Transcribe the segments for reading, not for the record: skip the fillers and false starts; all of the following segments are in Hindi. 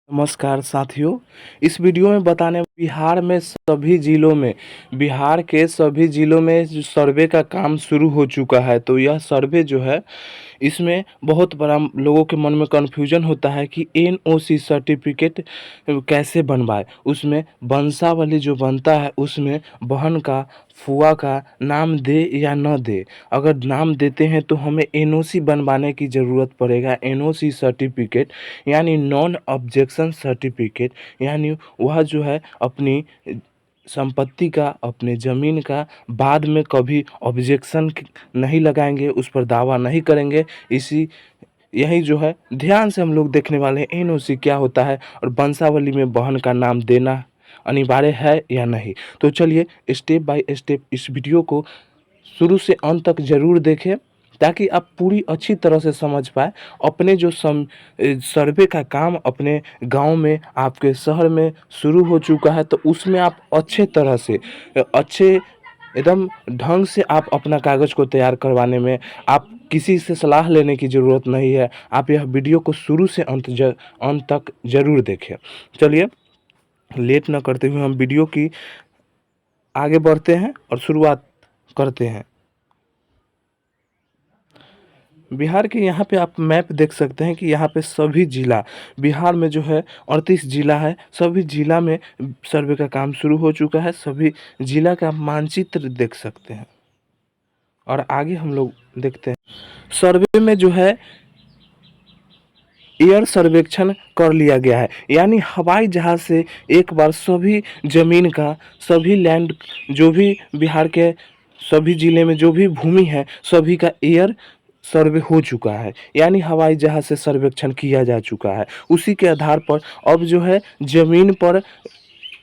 नमस्कार साथियों। इस वीडियो में बताने बिहार के सभी ज़िलों में जो सर्वे का काम शुरू हो चुका है। तो यह सर्वे जो है इसमें बहुत बड़ा लोगों के मन में कन्फ्यूजन होता है कि एनओसी सर्टिफिकेट कैसे बनवाए। उसमें वंशावली जो बनता है उसमें बहन का, फूआ का नाम दे या न दे। अगर नाम देते हैं तो हमें एनओसी बनवाने की ज़रूरत पड़ेगा। एनओसी सर्टिफिकेट यानी नॉन ऑब्जेक्शन सर्टिफिकेट, यानी वह जो है अपनी संपत्ति का, अपने ज़मीन का बाद में कभी ऑब्जेक्शन नहीं लगाएंगे, उस पर दावा नहीं करेंगे। यही जो है ध्यान से हम लोग देखने वाले हैं एनओसी क्या होता है और वंशावली में बहन का नाम देना अनिवार्य है या नहीं। तो चलिए स्टेप बाय स्टेप इस वीडियो को शुरू से अंत तक ज़रूर देखें ताकि आप पूरी अच्छी तरह से समझ पाए। अपने जो सर्वे का काम अपने गांव में, आपके शहर में शुरू हो चुका है, तो उसमें आप अच्छे तरह से, अच्छे एकदम ढंग से आप अपना कागज़ को तैयार करवाने में आप किसी से सलाह लेने की ज़रूरत नहीं है। आप यह वीडियो को शुरू से अंत तक ज़रूर देखें। चलिए लेट ना करते हुए हम वीडियो की आगे बढ़ते हैं और शुरुआत करते हैं। बिहार के यहाँ पे आप मैप देख सकते हैं कि यहाँ पे सभी ज़िला, बिहार में जो है 38 ज़िला है, सभी ज़िला में सर्वे का काम शुरू हो चुका है। सभी ज़िला का मानचित्र देख सकते हैं और आगे हम लोग देखते हैं। सर्वे में जो है एयर सर्वेक्षण कर लिया गया है, यानी हवाई जहाज़ से एक बार सभी ज़मीन का, सभी लैंड, जो भी बिहार के सभी ज़िले में जो भी भूमि है सभी का एयर सर्वे हो चुका है, यानी हवाई जहाज़ से सर्वेक्षण किया जा चुका है। उसी के आधार पर अब जो है ज़मीन पर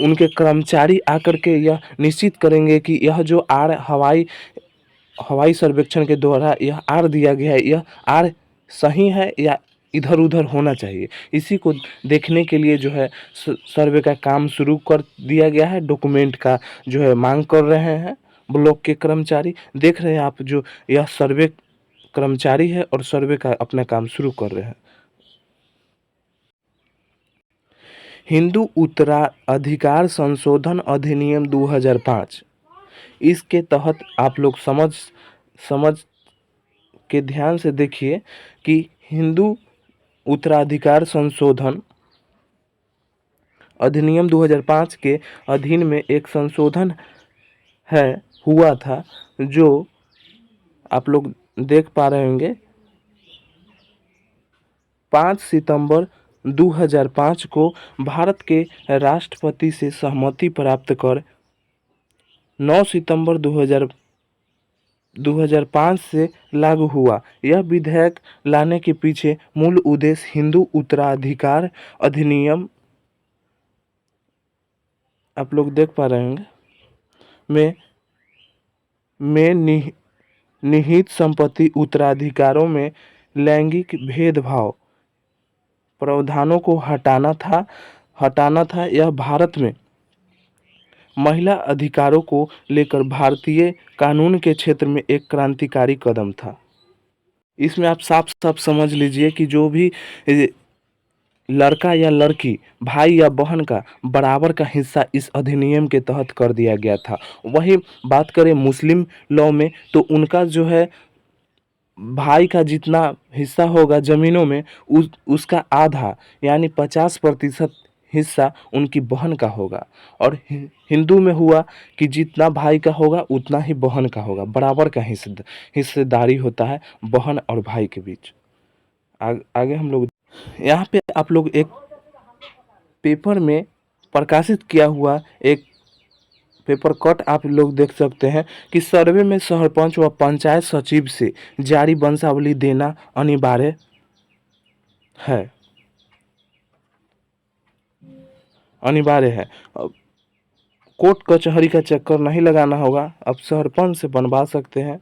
उनके कर्मचारी आकर के यह निश्चित करेंगे कि यह जो आर हवाई सर्वेक्षण के द्वारा यह आर दिया गया है, यह आर सही है या इधर उधर होना चाहिए। इसी को देखने के लिए जो है सर्वे का काम शुरू कर दिया गया है। डॉक्यूमेंट का जो है मांग कर रहे हैं ब्लॉक के कर्मचारी। देख रहे हैं आप, जो यह सर्वे कर्मचारी है और सर्वे का अपना काम शुरू कर रहे हैं। हिंदू उत्तराधिकार संशोधन अधिनियम 2005, इसके तहत आप लोग समझ के ध्यान से देखिए कि हिंदू उत्तराधिकार संशोधन अधिनियम 2005 के अधीन में एक संशोधन है, हुआ था, जो आप लोग देख पा रहे होंगे। 5 सितंबर 2005 को भारत के राष्ट्रपति से सहमति प्राप्त कर 9 सितंबर 2005 से लागू हुआ। यह विधेयक लाने के पीछे मूल उद्देश्य हिंदू उत्तराधिकार अधिनियम, आप लोग देख पा रहे होंगे, में निहित संपत्ति उत्तराधिकारों में लैंगिक भेदभाव प्रावधानों को हटाना था। यह भारत में महिला अधिकारों को लेकर भारतीय कानून के क्षेत्र में एक क्रांतिकारी कदम था। इसमें आप साफ साफ समझ लीजिए कि जो भी लड़का या लड़की, भाई या बहन का बराबर का हिस्सा इस अधिनियम के तहत कर दिया गया था। वही बात करें मुस्लिम लॉ में, तो उनका जो है भाई का जितना हिस्सा होगा ज़मीनों में, उसका आधा यानी 50% हिस्सा उनकी बहन का होगा। और हिंदू में हुआ कि जितना भाई का होगा उतना ही बहन का होगा, बराबर का हिस्सेदारी होता है बहन और भाई के बीच। आगे हम लोग यहाँ पे आप लोग एक पेपर में प्रकाशित किया हुआ एक पेपर कट आप लोग देख सकते हैं कि सर्वे में सरपंच व पंचायत सचिव से जारी वंशावली देना अनिवार्य है। अब कोर्ट कचहरी का चक्कर नहीं लगाना होगा, अब सरपंच से बनवा सकते हैं।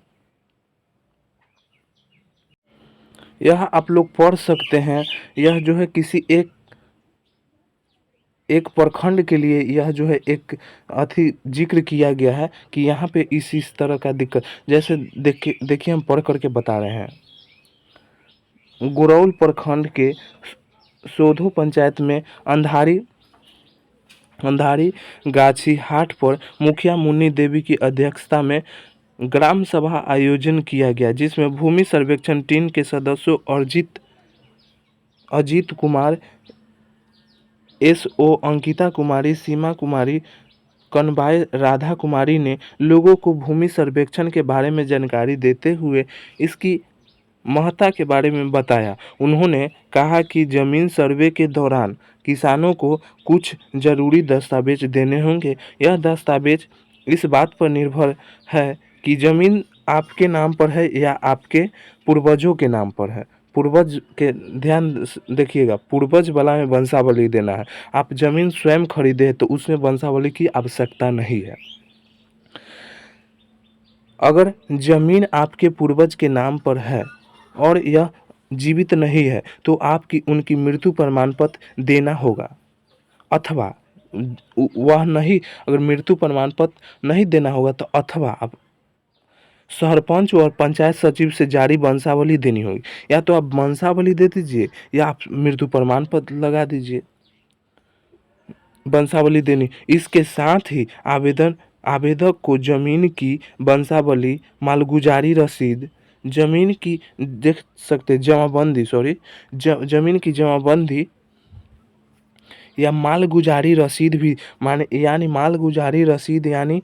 यह आप लोग पढ़ सकते हैं। यह जो है किसी एक प्रखंड के लिए यह जो है एक जिक्र किया गया है कि यहाँ पे इस तरह का दिक्कत, जैसे देखिए हम पढ़ करके बता रहे हैं। गुरौल प्रखंड के सोधो पंचायत में अंधारी अंधारी गाछी हाट पर मुखिया मुन्नी देवी की अध्यक्षता में ग्राम सभा आयोजन किया गया, जिसमें भूमि सर्वेक्षण टीम के सदस्यों अजीत कुमार, एसओ अंकिता कुमारी, सीमा कुमारी, कनबाई राधा कुमारी ने लोगों को भूमि सर्वेक्षण के बारे में जानकारी देते हुए इसकी महत्ता के बारे में बताया। उन्होंने कहा कि जमीन सर्वे के दौरान किसानों को कुछ जरूरी दस्तावेज देने होंगे। यह दस्तावेज इस बात पर निर्भर है कि जमीन आपके नाम पर है या आपके पूर्वजों के नाम पर है। पूर्वज के देखिएगा, पूर्वज वाला में वंशावली देना है। आप जमीन स्वयं खरीदे तो उसमें वंशावली की आवश्यकता नहीं है। अगर जमीन आपके पूर्वज के नाम पर है और यह जीवित नहीं है तो आपकी उनकी मृत्यु प्रमाण पत्र देना होगा, अथवा वह नहीं, अगर मृत्यु प्रमाण पत्र नहीं देना होगा तो अथवा आप सरपंच और पंचायत सचिव से जारी वंशावली देनी होगी। या तो आप वंशावली दे दीजिए या आप मृत्यु प्रमाण पत्र लगा दीजिए। वंशावली देनी, इसके साथ ही आवेदक को जमीन की वंशावली, मालगुजारी रसीद, जमीन की देख सकते जमाबंदी जमीन की जमाबंदी या मालगुजारी रसीद भी माने, यानी मालगुजारी रसीद यानी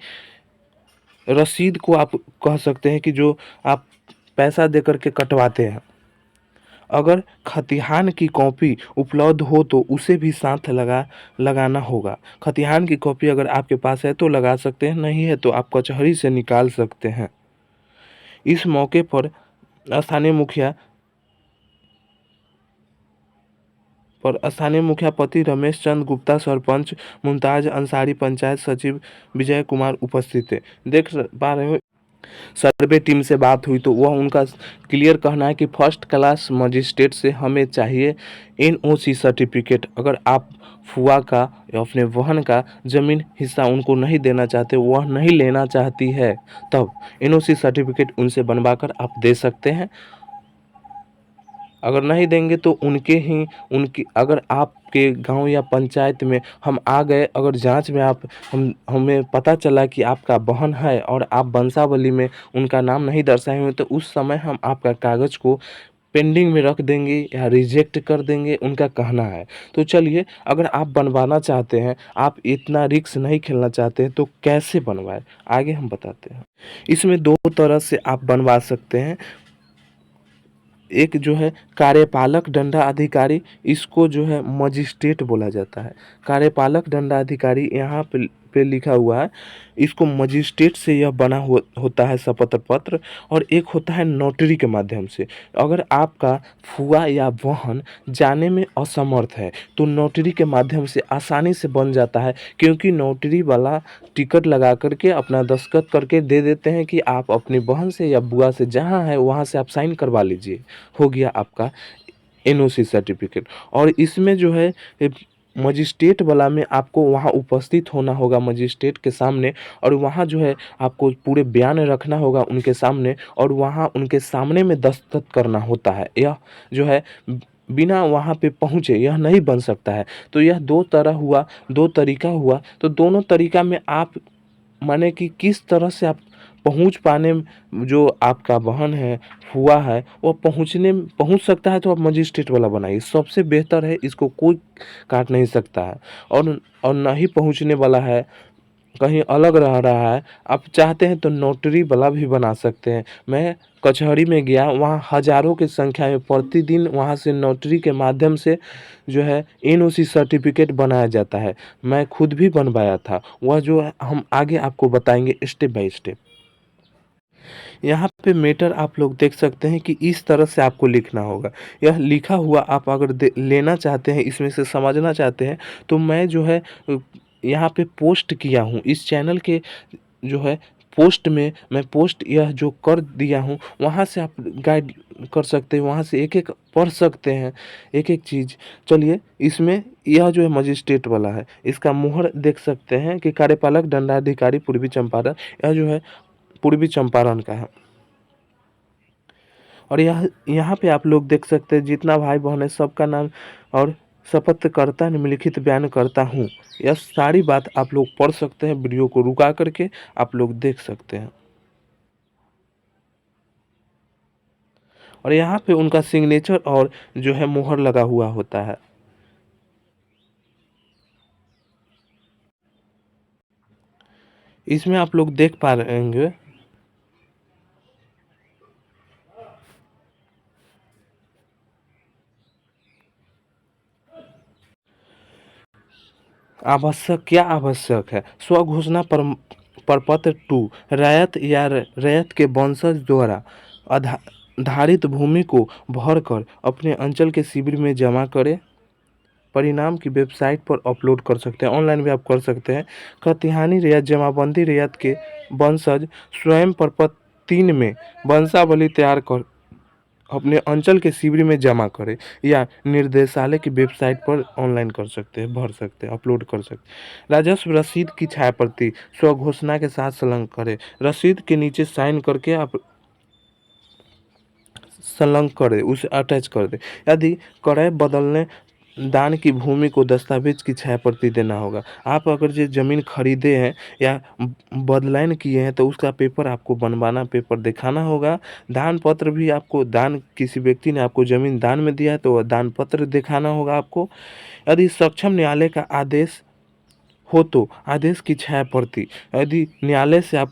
रसीद को आप कह सकते हैं कि जो आप पैसा देकर के कटवाते हैं। अगर खतिहान की कॉपी उपलब्ध हो तो उसे भी साथ लगाना होगा। खतिहान की कॉपी अगर आपके पास है तो लगा सकते हैं, नहीं है तो आप कचहरी से निकाल सकते हैं। इस मौके पर स्थानीय मुखिया पति रमेश चंद्र गुप्ता, सरपंच मुमताज अंसारी, पंचायत सचिव विजय कुमार उपस्थित थे। देख पा रहे हो, सर्वे टीम से बात हुई तो वह उनका क्लियर कहना है कि फर्स्ट क्लास मजिस्ट्रेट से हमें चाहिए एनओसी सर्टिफिकेट। अगर आप फुआ का या अपने बहन का ज़मीन हिस्सा उनको नहीं देना चाहते, वह नहीं लेना चाहती है, तब एनओसी सर्टिफिकेट उनसे बनवाकर आप दे सकते हैं। अगर नहीं देंगे तो उनकी अगर आपके गांव या पंचायत में हम आ गए, अगर जांच में हमें पता चला कि आपका बहन है और आप वंशावली में उनका नाम नहीं दर्शाए हुए, तो उस समय हम आपका कागज़ को पेंडिंग में रख देंगे या रिजेक्ट कर देंगे, उनका कहना है। तो चलिए, अगर आप बनवाना चाहते हैं, आप इतना रिस्क नहीं खेलना चाहते हैं, तो कैसे बनवाएं आगे हम बताते हैं। इसमें दो तरह से आप बनवा सकते हैं। एक जो है कार्यपालक दंडाधिकारी, इसको जो है मजिस्ट्रेट बोला जाता है। कार्यपालक दंडाधिकारी यहाँ पे लिखा हुआ है, इसको मजिस्ट्रेट से यह बना होता है शपथ पत्र। और एक होता है नोटरी के माध्यम से। अगर आपका फुआ या बहन जाने में असमर्थ है तो नोटरी के माध्यम से आसानी से बन जाता है, क्योंकि नोटरी वाला टिकट लगा करके अपना दस्तखत करके दे देते हैं कि आप अपनी बहन से या बुआ से जहाँ है वहाँ से आप साइन करवा लीजिए, हो गया आपका एनओसी सर्टिफिकेट। और इसमें जो है मजिस्ट्रेट वाला में आपको वहाँ उपस्थित होना होगा मजिस्ट्रेट के सामने, और वहाँ जो है आपको पूरे बयान रखना होगा उनके सामने, और वहाँ उनके सामने में दस्तखत करना होता है। यह जो है बिना वहाँ पे पहुँचे यह नहीं बन सकता है। तो यह दो तरीका हुआ। तो दोनों तरीका में आप माने कि किस तरह से आप पहुँच पाने जो आपका बहन है, फुआ है, वो पहुँच सकता है तो आप मजिस्ट्रेट वाला बनाइए, सबसे बेहतर है। इसको कोई काट नहीं सकता है। और ना ही पहुँचने वाला है, कहीं अलग रह रहा है, आप चाहते हैं तो नोटरी वाला भी बना सकते हैं। मैं कचहरी में गया, वहाँ हज़ारों की संख्या में प्रतिदिन वहाँ से नोटरी के माध्यम से जो है एनओसी सर्टिफिकेट बनाया जाता है। मैं खुद भी बनवाया था। वह जो है हम आगे आपको बताएंगे स्टेप बाय स्टेप। यहाँ पे मैटर आप लोग देख सकते हैं कि इस तरह से आपको लिखना होगा। यह लिखा हुआ आप अगर लेना चाहते हैं, इसमें से समझना चाहते हैं, तो मैं जो है यहाँ पे पोस्ट किया हूँ इस चैनल के जो है पोस्ट में, मैं पोस्ट यह जो कर दिया हूँ, वहाँ से आप गाइड कर सकते हैं, वहाँ से एक-एक पढ़ सकते हैं, एक-एक चीज़। चलिए, इसमें यह जो है मजिस्ट्रेट वाला है, इसका मुहर देख सकते हैं कि कार्यपालक दंडाधिकारी पूर्वी चंपारण, यह जो है पूर्वी चंपारण का है। और यहाँ पे आप लोग देख सकते हैं जितना भाई बहन है सबका नाम और शपथकर्ता निम्नलिखित बयान करता हूँ। यह सारी बात आप लोग पढ़ सकते हैं, वीडियो को रुका करके आप लोग देख सकते हैं। और यहाँ पे उनका सिग्नेचर और जो है मुहर लगा हुआ होता है। इसमें आप लोग देख पा रहे होंगे क्या आवश्यक है। स्वघोषणा प्रपत्र 2 रैयत या रैयत के वंशज द्वारा धारित भूमि को भरकर अपने अंचल के शिविर में जमा करें। परिणाम की वेबसाइट पर अपलोड कर सकते हैं, ऑनलाइन भी आप कर सकते हैं। खतिहानी रैयत जमाबंदी रैयत के वंशज स्वयं प्रपत्र 3 में वंशावली तैयार कर अपने अंचल के शिविर में जमा करें या निर्देशालय की वेबसाइट पर ऑनलाइन कर सकते हैं, भर सकते हैं, अपलोड कर सकते हैं। राजस्व रसीद की छायाप्रति स्वघोषणा के साथ संलग्न करें। रसीद के नीचे साइन करके आप संलग्न करें, उसे अटैच कर दें। यदि क्रय बदलने दान की भूमि को दस्तावेज की छायाप्रति देना होगा। आप अगर जो ज़मीन खरीदे हैं या बदलान किए हैं तो उसका पेपर आपको बनवाना, पेपर दिखाना होगा। दान पत्र भी आपको, दान किसी व्यक्ति ने आपको ज़मीन दान में दिया है तो वह दान पत्र दिखाना होगा आपको। यदि सक्षम न्यायालय का आदेश हो तो आदेश की छायाप्रति। यदि न्यायालय से आप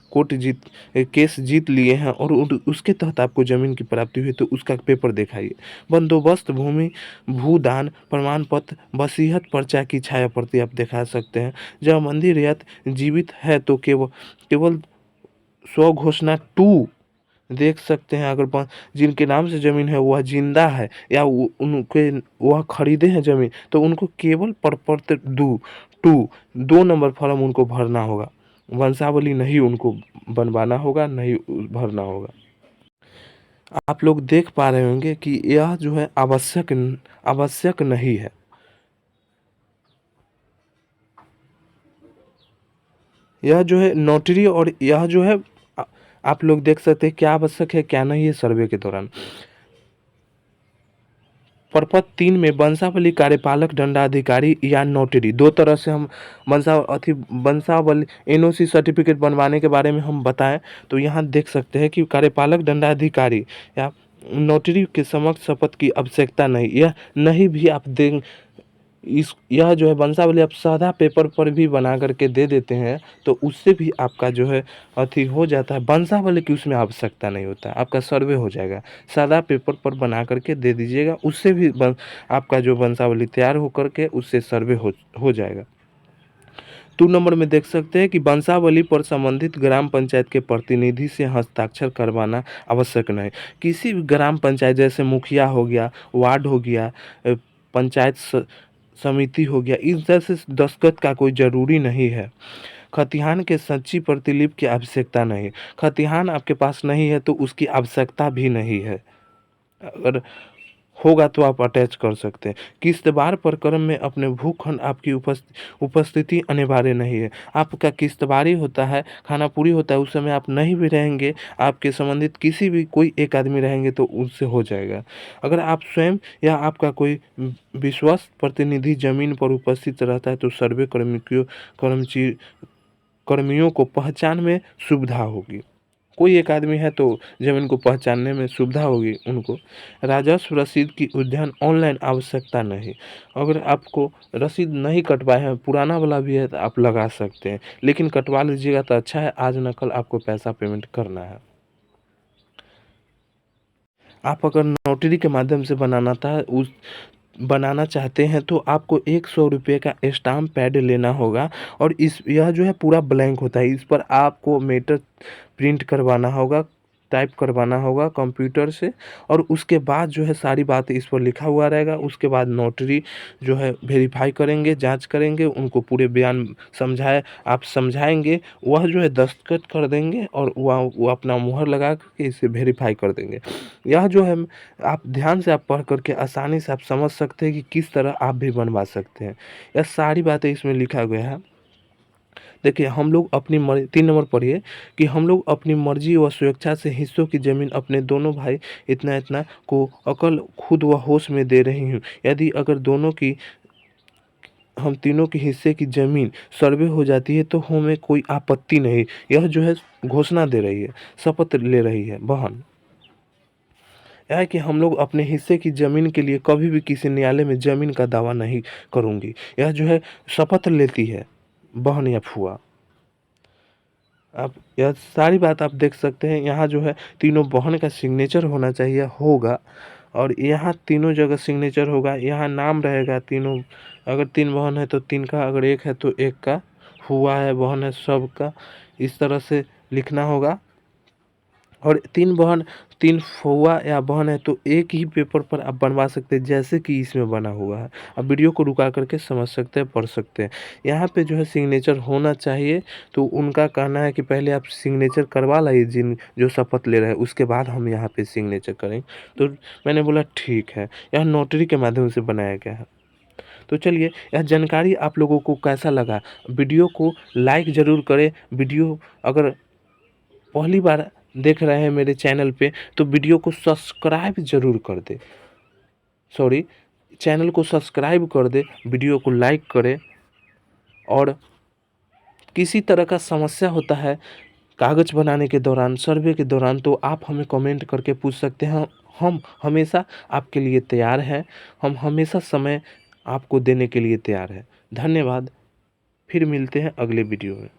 केस जीत लिए हैं और उसके तहत आपको ज़मीन की प्राप्ति हुई तो उसका पेपर दिखाइए। बंदोबस्त भूमि भूदान प्रमाण पत्र वसीयत पर्चा की छायाप्रति आप दिखा सकते हैं। जमाबंदी रैयत जीवित है तो केवल स्वघोषणा 2 देख सकते हैं। अगर जिनके नाम से ज़मीन है वह जिंदा है या उनके वह खरीदे हैं ज़मीन तो उनको केवल प्रपत्र 2 नंबर फॉर्म उनको भरना होगा। वंशावली नहीं उनको बनवाना होगा, नहीं भरना होगा। आप लोग देख पा रहे होंगे कि यह जो है आवश्यक नहीं है। यह जो है नोटरी और यह जो है आप लोग देख सकते हैं क्या आवश्यक है क्या नहीं है सर्वे के दौरान। प्रपत्र 3 में वंशावली कार्यपालक दंडाधिकारी या नोटरी, दो तरह से हम वंशावली एनओसी सर्टिफिकेट बनवाने के बारे में हम बताएं तो यहाँ देख सकते हैं कि कार्यपालक दंडाधिकारी या नोटरी के समक्ष शपथ की आवश्यकता नहीं, यह नहीं भी आप दें। यह जो है वंशावली आप सादा पेपर पर भी बना करके दे देते हैं तो उससे भी आपका जो है हो जाता है। वंशावली की उसमें आवश्यकता नहीं होता है, आपका सर्वे हो जाएगा। सादा पेपर पर बना करके दे दीजिएगा, उससे भी आपका जो वंशावली तैयार हो करके उससे सर्वे हो जाएगा। 2 नंबर में देख सकते हैं कि वंशावली पर संबंधित ग्राम पंचायत के प्रतिनिधि से हस्ताक्षर करवाना आवश्यक नहीं। किसी भी ग्राम पंचायत जैसे मुखिया हो गया, वार्ड हो गया, पंचायत समिति हो गया, इस जैसे दस्तखत का कोई ज़रूरी नहीं है। खतिहान के सच्ची प्रतिलिपि की आवश्यकता नहीं। खतिहान आपके पास नहीं है तो उसकी आवश्यकता भी नहीं है। अगर होगा तो आप अटैच कर सकते हैं। किस्तवार प्रकरण में अपने भूखंड आपकी उपस्थिति अनिवार्य नहीं है। आपका किस्तवारी होता है, खाना पूरी होता है, उस समय आप नहीं भी रहेंगे, आपके संबंधित किसी भी कोई एक आदमी रहेंगे तो उससे हो जाएगा। अगर आप स्वयं या आपका कोई विश्वस्त प्रतिनिधि ज़मीन पर उपस्थित रहता है तो सर्वे कर्मियों को पहचान में सुविधा होगी। कोई एक आदमी है तो ज़मीन को पहचानने में सुविधा होगी उनको। राजस्व रसीद की उद्यान ऑनलाइन आवश्यकता नहीं। अगर आपको रसीद नहीं कटवाए हैं, पुराना वाला भी है तो आप लगा सकते हैं, लेकिन कटवा लीजिएगा तो अच्छा है, आज न कल आपको पैसा पेमेंट करना है। आप अगर नोटरी के माध्यम से बनाना चाहते हैं तो आपको 100 रुपये का स्टाम्प पैड लेना होगा और यह जो है पूरा ब्लैंक होता है। इस पर आपको मैटर प्रिंट करवाना होगा, टाइप करवाना होगा कंप्यूटर से और उसके बाद जो है सारी बातें इस पर लिखा हुआ रहेगा। उसके बाद नोटरी जो है वेरीफाई करेंगे, जांच करेंगे, उनको पूरे बयान आप समझाएंगे, वह जो है दस्तखत कर देंगे और वो अपना मुहर लगा के इसे वेरीफाई कर देंगे। यह जो है आप ध्यान से आप पढ़ करके आसानी से आप समझ सकते हैं कि किस तरह आप भी बनवा सकते हैं। यह सारी बातें इसमें लिखा गया है। देखिए हम लोग अपनी मर्जी, 3 नंबर पढ़िए कि हम लोग अपनी मर्जी व स्वेच्छा से हिस्सों की ज़मीन अपने दोनों भाई इतना इतना को अकल खुद व होश में दे रही हूँ। यदि अगर दोनों की हम तीनों के हिस्से की ज़मीन सर्वे हो जाती है तो हमें कोई आपत्ति नहीं। यह जो है घोषणा दे रही है, शपथ ले रही है बहन। यह है कि हम लोग अपने हिस्से की ज़मीन के लिए कभी भी किसी न्यायालय में ज़मीन का दावा नहीं करूँगी। यह जो है शपथ लेती है बहन या फूआ। आप यह सारी बात आप देख सकते हैं, यहाँ जो है तीनों बहन का सिग्नेचर होना चाहिए, होगा। और यहाँ तीनों जगह सिग्नेचर होगा, यहाँ नाम रहेगा तीनों। अगर 3 बहन है तो 3 का, अगर 1 है तो 1 का, फूआ है, बहन है, सबका इस तरह से लिखना होगा। और 3 बहन 3 फूआ या बहन है तो एक ही पेपर पर आप बनवा सकते हैं, जैसे कि इसमें बना हुआ है। आप वीडियो को रुका करके समझ सकते हैं, पढ़ सकते हैं। यहाँ पे जो है सिग्नेचर होना चाहिए, तो उनका कहना है कि पहले आप सिग्नेचर करवा लाइए जिन जो शपथ ले रहे हैं, उसके बाद हम यहाँ पे सिग्नेचर करें। तो मैंने बोला ठीक है, यह नोटरी के माध्यम से बनाया गया है। तो चलिए, यह जानकारी आप लोगों को कैसा लगा? वीडियो को लाइक ज़रूर करें। वीडियो अगर पहली बार देख रहे हैं मेरे चैनल पे तो वीडियो को सब्सक्राइब ज़रूर कर दें। सॉरी, चैनल को सब्सक्राइब कर दें, वीडियो को लाइक करें। और किसी तरह का समस्या होता है कागज़ बनाने के दौरान, सर्वे के दौरान, तो आप हमें कमेंट करके पूछ सकते हैं। हम हमेशा आपके लिए तैयार हैं। हम हमेशा समय आपको देने के लिए तैयार हैं। धन्यवाद। फिर मिलते हैं अगले वीडियो में।